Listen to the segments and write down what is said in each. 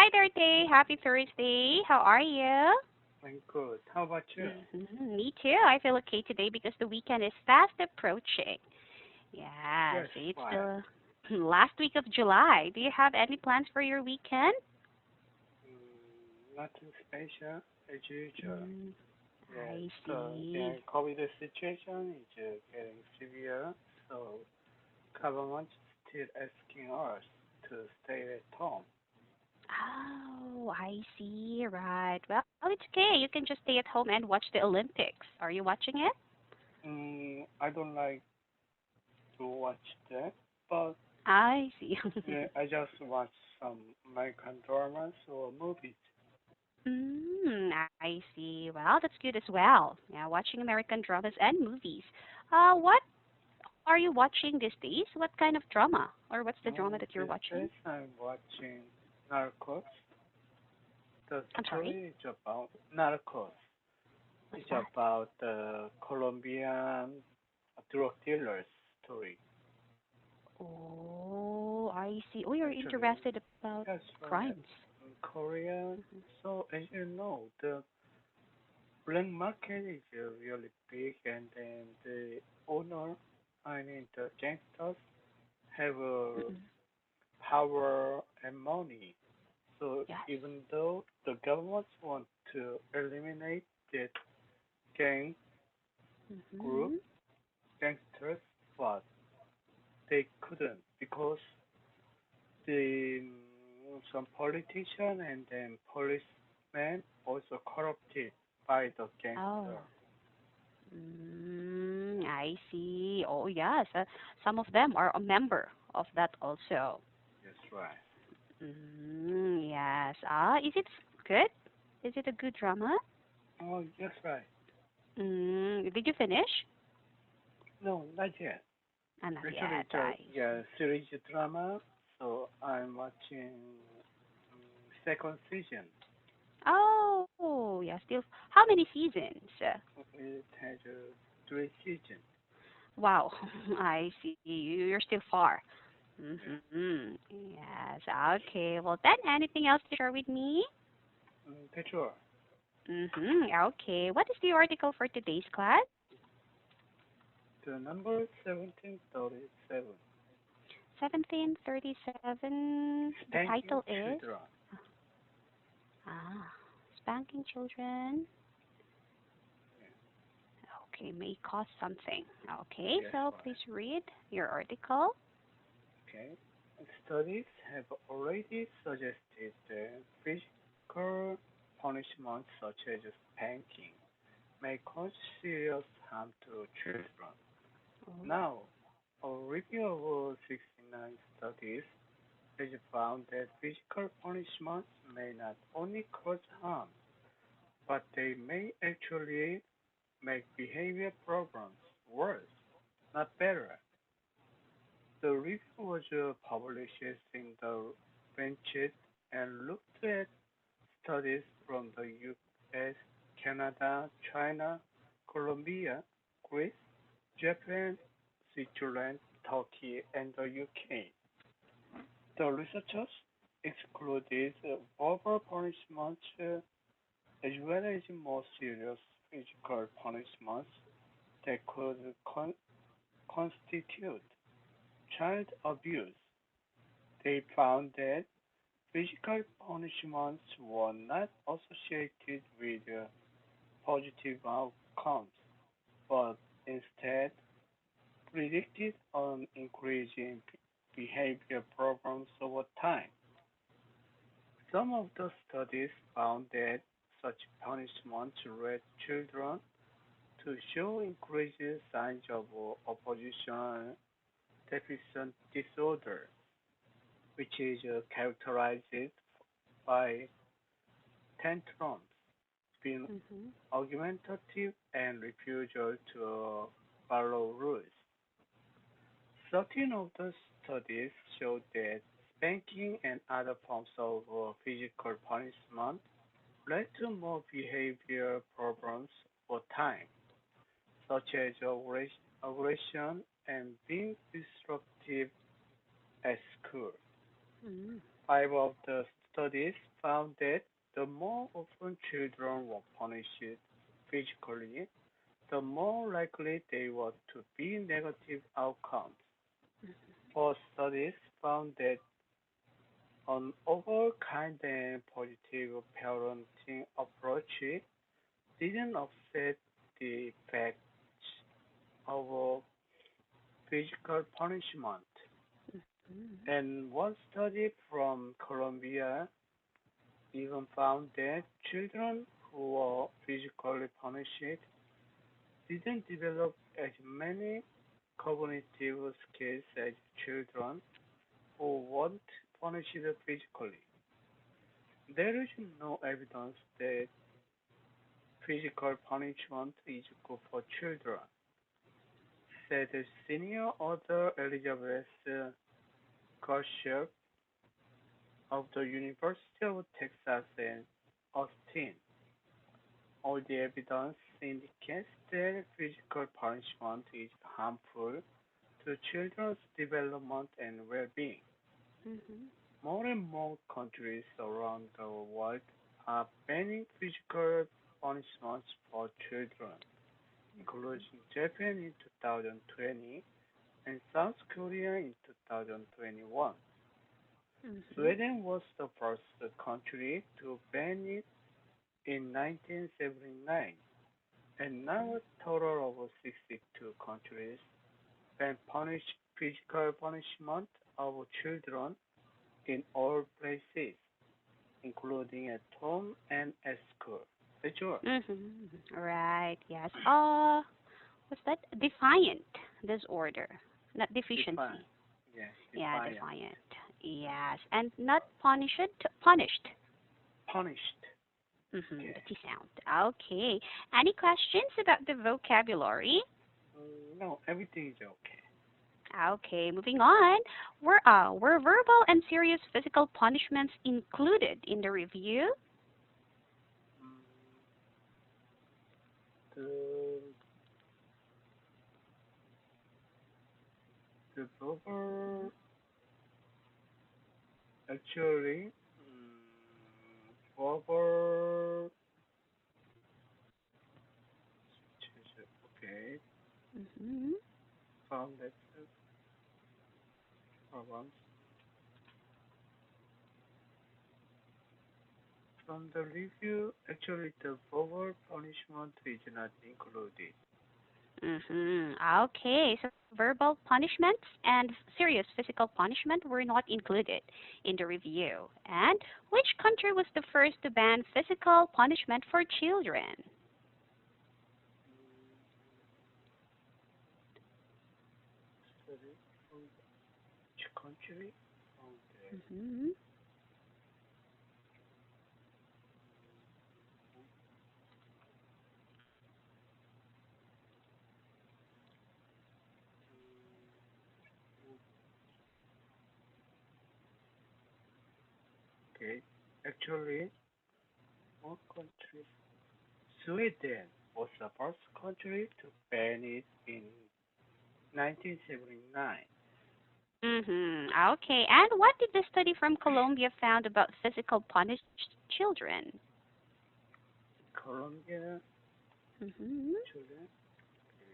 Hi there, Day. Happy Thursday. How are you? I'm good. How about you? Me too. I feel okay today because the weekend is fast approaching. Yes, Yes, it's right. the last week of July. Do you have any plans for your weekend? Nothing special as usual. Mm, Yes, I the see. COVID situation is getting severe, so government still asking us to stay at home. Oh, I see. Right. Well, it's okay. You can just stay at home and watch the Olympics. Are you watching it? I don't like to watch that, but I see. I just watch some American dramas or movies. I see. Well, that's good as well. Yeah, watching American dramas and movies. What are you watching these days? What kind of drama? Or what's the drama that you're These watching? days I'm watching Narcos. The I'm sorry. story is about Narcos. What's It's that? about the Colombian drug dealers story. Oh, I see. Oh, you're Actually, interested about that's right. crimes. In Korea, Mhm. so as you know, the black market is really big, and then the owner, I mean the gangsters, have Mm-mm. power and money. So Yes. even though the government want to eliminate that gang group, Mm-hmm. gangsters, but they couldn't because the some politician and then policemen also corrupted by the Oh. gangster. I see. Oh, yes. Some of them are a member of that also. That's right. Yes. Is it good? Is it a good drama? Oh, that's right. Did you finish? No, not yet. Not Actually, yet. it's a I yeah see. series drama, so I'm watching second season. Oh, yeah. Still, how many seasons? It has three seasons. Wow. I see. You're still far. Yeah. Yes. Okay. Well, then, anything else to share with me? That's all. Okay. What is the article for today's class? The number 1737. 1737. The Spanking title is children. ah, Spanking Children. Yeah. Okay, may cause something. Okay, Yes, so right. please read your article. Okay. Studies have already suggested that physical punishment such as spanking may cause serious harm to children. Oh. Now, a review of 69 studies has found that physical punishments may not only cause harm, but they may actually make behavior problems worse, not better. The review was published in the Lancet and looked at studies from the US, Canada, China, Colombia, Greece, Japan, Switzerland, Turkey, and the UK. The researchers excluded verbal punishments as well as more serious physical punishments that could constitute child abuse. They found that physical punishments were not associated with positive outcomes, but instead predicted an increase in behavior problems over time. Some of the studies found that such punishments led children to show increased signs of oppositional deficit disorder, which is characterized by tantrums, being Mhm. argumentative, and refusal to follow rules. 13 of the studies showed that spanking and other forms of physical punishment led to more behavior problems over time, such as aggression and being disruptive at school. Mm. Five of the studies found that the more often children were punished physically, the more likely they were to be negative outcomes. For studies found that an overall kind and positive parenting approach didn't offset the effects of physical punishment. Mhm. And one study from Colombia even found that children who were physically punished didn't develop as many cognitive skills as children who weren't punished physically. There is no evidence that physical punishment is good for children, said senior author Elizabeth Kashyap of the University of Texas at Austin. All the evidence indicates that physical punishment is harmful to children's development and well-being. Mhm. More and more countries around the world are banning physical punishments for children, including Japan in 2020 and South Korea in 2021. Mhm. Sweden was the first country to ban it in 1979, and now a total of 62 countries ban physical punishment of children in all places, including at home and at school. Sure. Mhm. Right. Yes. What's that? Defiant disorder, not Define. deficiency. Yes, Yeah, defiant. defiant. Yes, and not punished. Punished. Punished. Mhm. Okay. The T sound. Okay. Any questions about the vocabulary? No, everything is okay. Okay, moving on. Were verbal and serious physical punishments included in the review? Mm, the the proper actually proper okay Mhm. found that problems from the review. Actually, the verbal punishment is not included. Mhm. Okay, so verbal punishments and serious physical punishment were not included in the review. And which country was the first to ban physical punishment for children? Study from which country? Found that. Mhm. Okay, actually, one country, Sweden, was the first country to ban it in 1979. Mhm. Okay. And what did the study from Colombia found about physical punished children? Colombia, Mhm. Chile, uh,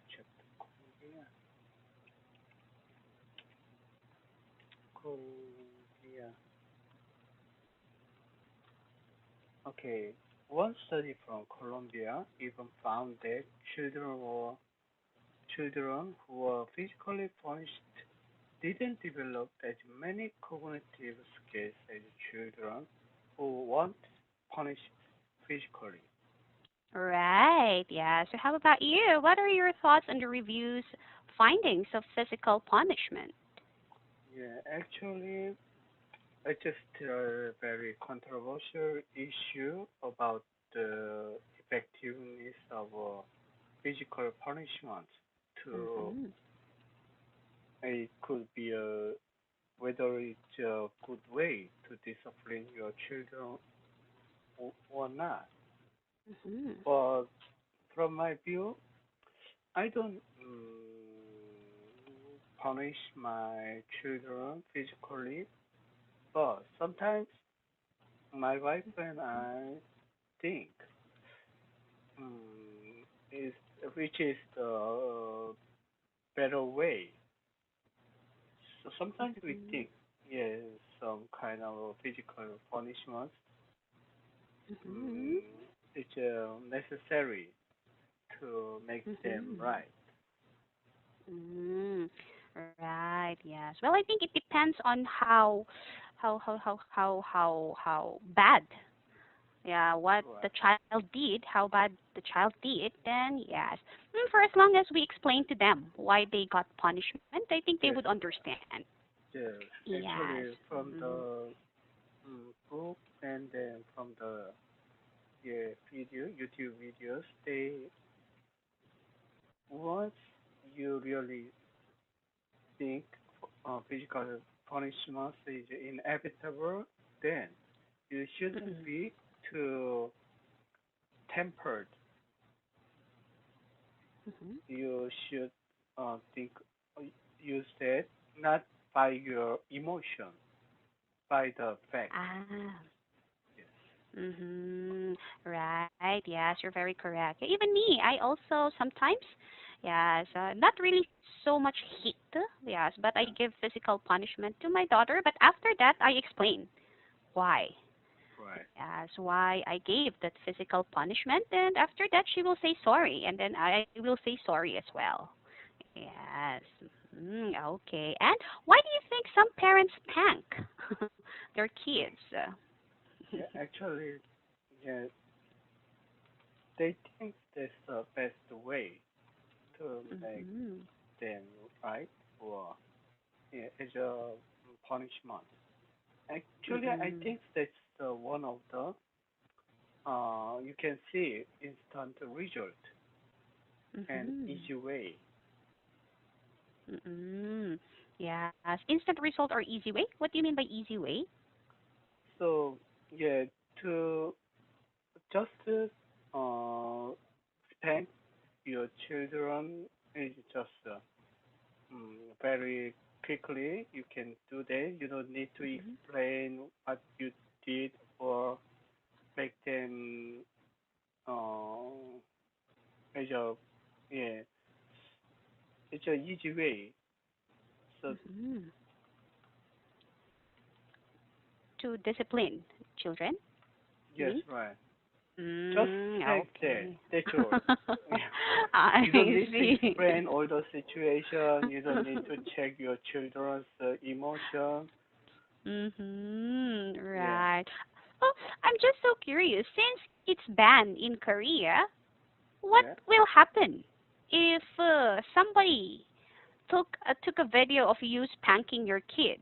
check Colombia, Colombia. Okay, one study from Colombia even found that children who were physically punished didn't develop as many cognitive skills as children who weren't punished physically. Right. Yeah. So how about you? What are your thoughts on the review's findings of physical punishment? Yeah, actually, it's just a very controversial issue about the effectiveness of physical punishment. To Mhm. it could be a whether it's a good way to discipline your children or not. Mhm. But from my view, I don't punish my children physically But sometimes my wife and I think is which is the better way. So sometimes we Mm-hmm. think, yes, some kind of physical punishment Mm-hmm. is necessary to make them Mm-hmm. right. Mm, right, yes. Well, I think it depends on how bad, yeah, what the Right. child did, how bad the child did, then yes. For as long as we explain to them why they got punishment, I think they Yes, would understand. yes. Yes. Actually, from Mm-hmm. the book and then from the YouTube videos, they once you really think physical punishment is inevitable, then you shouldn't Mm-mm. be too tempered. Mm-hmm. You should think, uh, use that not by your emotion, by the fact. Ah. Yes. Mm-hmm. Right. Yes, you're very correct. Even me, I also sometimes, yes, not really so much hit, yes, but I give physical punishment to my daughter. But after that, I explain why. Right. Yes, why I gave that physical punishment, and after that, she will say sorry, and then I will say sorry as well. Yes. Okay. And why do you think some parents spank their kids? Yeah. Actually, yeah, they think that's the best way to make Mm-hmm. them right or yeah, as a punishment. Actually, I Mm-mm. think that's the one of the you can see instant result and Mm-hmm. easy way. Mm-mm. Yes. Instant result or easy way? What do you mean by easy way? So yeah, to just spank your children is just very quickly. You can do that. You don't need to Mm-hmm. explain what you did or make them uh, as a yeah. It's a easy way. So Mm-hmm. To discipline children, you yes, mean? right. Just spank that. Okay. That's all. Yeah. I You don't need to see. explain all the situation. You don't need to check your children's emotion. Yeah. Right. Well, I'm just so curious. Since it's banned in Korea, what Yeah. will happen if somebody took a video of you spanking your kid?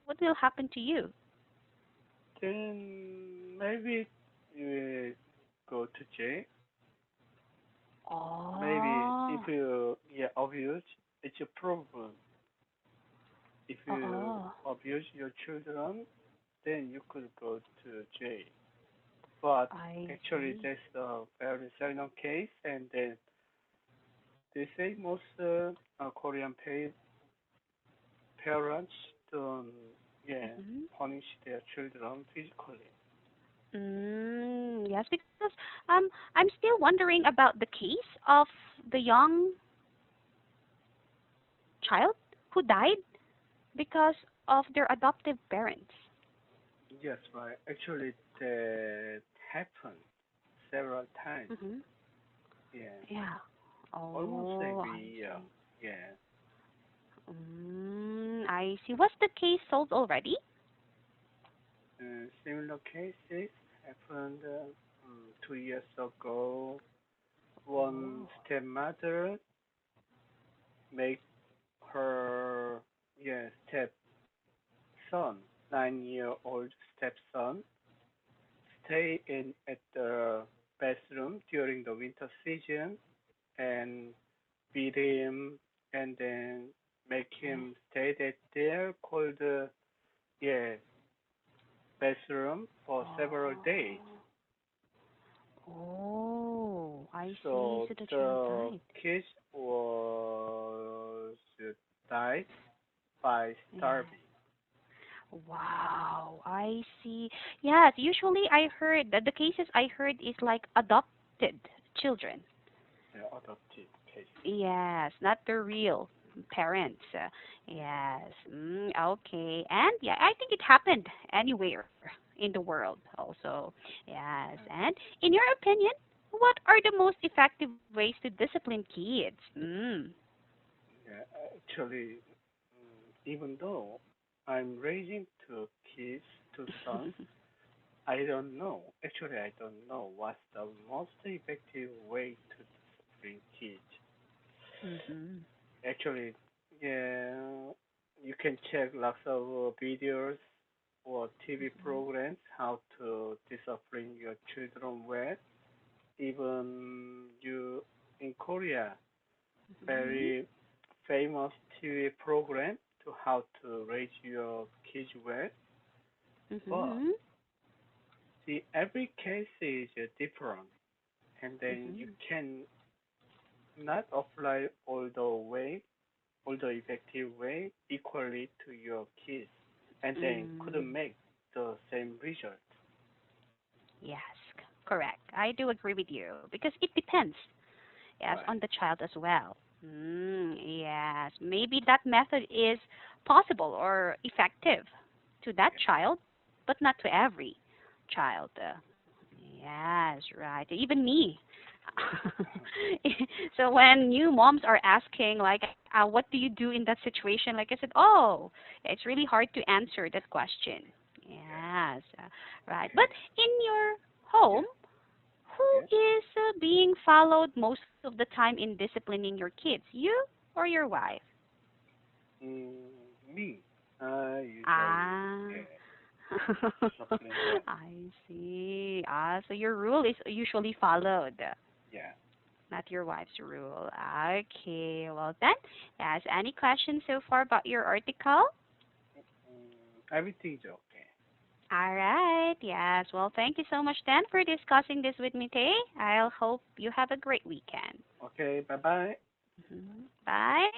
What will happen to you? Then maybe you go to jail. Maybe if Oh. you abuse, it's a problem. If you Oh. abuse your children, then you could go to jail. But I actually, see. that's a very seldom case, and then they say most Korean parents don't Hmm. punish their children physically. Yes, because I'm still wondering about the case of the young child who died because of their adoptive parents. Yes, right. Actually, that happened several times. Hmm. Yeah, Yeah. almost Oh, every I year. see. Yeah. I see. Was the case solved already? Similar cases happened 2 years ago. One Oh. stepmother make her stepson, 9-year-old stepson, stay in at the bathroom during the winter season and beat him and then make Oh. him stay at their cold yeah bathroom for several days. Oh. Oh, I see. So So the child the died. kid was died by Yeah. starving. Wow, I see. Yes, usually I heard that the cases I heard is like adopted children. adopted case. Yes, not the real parents. Yes. Okay. And yeah, I think it happened anywhere in the world also. Yes. And in your opinion, what are the most effective ways to discipline kids? Yeah, actually, even though I'm raising two kids, two sons, I don't know. Actually, I don't know what's the most effective way to discipline kids. Mhm. Actually, yeah, you can check lots of videos or TV Mhm. programs how to discipline your children well. Even you in Korea, Mhm. very famous TV program to how to raise your kids well. But Mhm. the every case is different, and then you Mhm. can not apply all the effective way equally to your kids, and then couldn't Mm. make the same result. Yes, correct. I do agree with you because it depends, yes, on Right. the child as well. Yes, maybe that method is possible or effective to that child, but not to every child. Yes, right. Even me. So when new moms are asking like, what do you do in that situation? Like I said, oh, it's really hard to answer that question. Yeah. Yes, right. But Okay. in your home, Yeah. Yeah. who is being followed most of the time in disciplining your kids? You or your wife? Me. I usually Ah. yeah discipline them. I see. So your rule is usually followed, Yeah. not your wife's rule. Okay, well then, yes, any questions so far about your article? Everything's okay. All right, yes. Well, thank you so much then for discussing this with me today. I'll hope you have a great weekend. Okay. Bye bye. Bye.